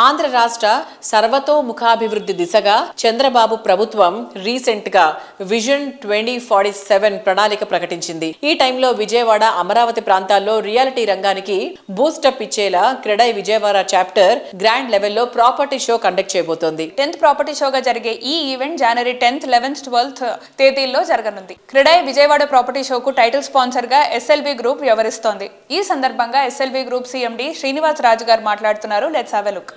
ఆంధ్ర రాష్ట్ర సర్వతోముఖాభివృద్ధి దిశగా చంద్రబాబు ప్రభుత్వం రీసెంట్ గా విజన్ 2047 ప్రణాళిక ప్రకటించింది. ఈ టైంలో విజయవాడ, అమరావతి ప్రాంతాల్లో రియాలిటీ రంగానికి బూస్టప్ ఇచ్చేలా క్రెడై విజయవాడ చాప్టర్ గ్రాండ్ లెవెల్లో ప్రాపర్టీ షో కండక్ట్ చేయబోతోంది. 10th ప్రాపర్టీ షోగా జరిగే ఈ ఈవెంట్ జనవరి 10th, 11th, 12th తేదీల్లో జరగనుంది. క్రెడై విజయవాడ ప్రాపర్టీ షోకు టైటిల్ స్పాన్సర్ గా ఎస్ఎల్వి గ్రూప్ వ్యవహరిస్తోంది. ఈ సందర్భంగా SLV group CMD Srinivas Raju గారు మాట్లాడుతున్నారు. Let's have a look.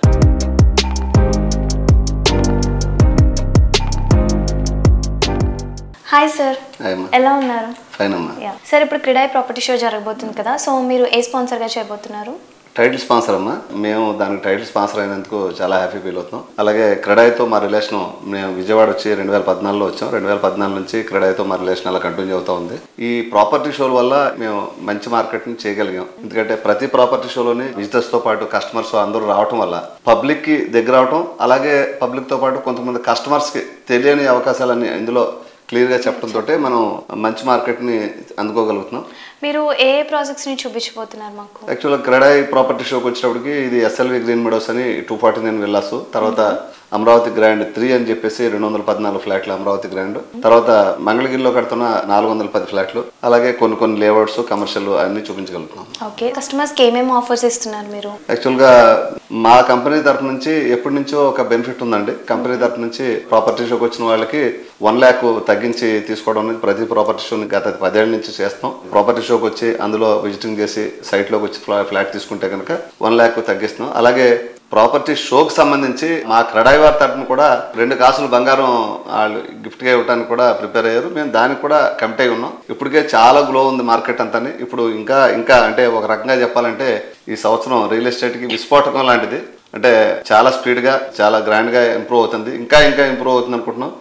Hi sir, ఎలా ఉన్నారు? ఫైన్ అమ్మా. సార్, ఇప్పుడు క్రెడై ప్రాపర్టీ షో జరగబోతుంది కదా, సో మీరు ఏ స్పాన్సర్గా చేయబోతున్నారు? టైటిల్ స్పాన్సర్ అమ్మా. మేము దానికి టైటిల్ స్పాన్సర్ అయినందుకు చాలా హ్యాపీ ఫీల్ అవుతాం. అలాగే క్రెడైతో మా రిలేషన్, మేము విజయవాడ వచ్చి 2014లో వచ్చాం. 2014 నుంచి క్రెడైతో మా రిలేషన్ అలా కంటిన్యూ అవుతా ఉంది. ఈ ప్రాపర్టీ షోల వల్ల మేము మంచి మార్కెట్ని చేయగలిగాం. ఎందుకంటే ప్రతి ప్రాపర్టీ షోలోని విజిటర్స్తో పాటు కస్టమర్స్ అందరూ రావటం వల్ల పబ్లిక్కి దగ్గర అవటం, అలాగే పబ్లిక్తో పాటు కొంతమంది కస్టమర్స్కి తెలియని అవకాశాలన్నీ ఇందులో క్లియర్గా చెప్పడంతో మనం మంచి మార్కెట్ని అందుకోగలుగుతున్నాం. మీరు ఏ ప్రాజెక్ట్స్ని చూపించబోతున్నారు మాకు? యాక్చువల్గా క్రెడై ప్రాపర్టీ షోకి వచ్చేటప్పటికి ఇది ఎస్ఎల్వి గ్రీన్ మెడోస్ అని 249 విల్లాస్, తర్వాత అమరావతి గ్రాండ్ 3 అని చెప్పేసి 214 ఫ్లాట్లు అమరావతి గ్రాండ్, తర్వాత మంగళగిరిలో కడుతున్న 410 ఫ్లాట్లు, అలాగే కొన్ని లేఅవుట్స్, కమర్షియల్ అన్ని చూపించగలుగుతున్నాం. ఓకే, కస్టమర్స్కి ఏమేమి ఆఫర్స్ ఇస్తున్నారు మీరు? యాక్చువల్గా మా కంపెనీ తరఫు నుంచి ఎప్పటి నుంచో ఒక బెనిఫిట్ ఉందండి. కంపెనీ తరఫు నుంచి ప్రాపర్టీ షోకి వచ్చిన వాళ్ళకి 1 lakh తగ్గించి తీసుకోవడం అనేది ప్రతి ప్రాపర్టీ షోని గత 10 ఏళ్ల నుంచి చేస్తాం. ప్రాపర్టీ షోకి వచ్చి అందులో విజిటింగ్ చేసి సైట్లోకి వచ్చి ఫ్లాట్ తీసుకుంటే కనుక 1 lakh తగ్గిస్తున్నాం. అలాగే ప్రాపర్టీ షోకి సంబంధించి మా క్రెడై వారి తరఫున కూడా 2 కాసులు బంగారం వాళ్ళు గిఫ్ట్గా ఇవ్వడానికి కూడా ప్రిపేర్ అయ్యారు. మేము దానికి కూడా కమిట్ అయి ఉన్నాం. ఇప్పటికే చాలా గ్లో ఉంది మార్కెట్ అంతాని. ఇప్పుడు ఇంకా అంటే ఒక రకంగా చెప్పాలంటే ఈ సంవత్సరం రియల్ ఎస్టేట్కి విస్ఫోటకం లాంటిది. అంటే చాలా స్పీడ్గా, చాలా గ్రాండ్గా ఇంప్రూవ్ అవుతుంది. ఇంకా ఇంప్రూవ్ అవుతుంది అనుకుంటున్నాం.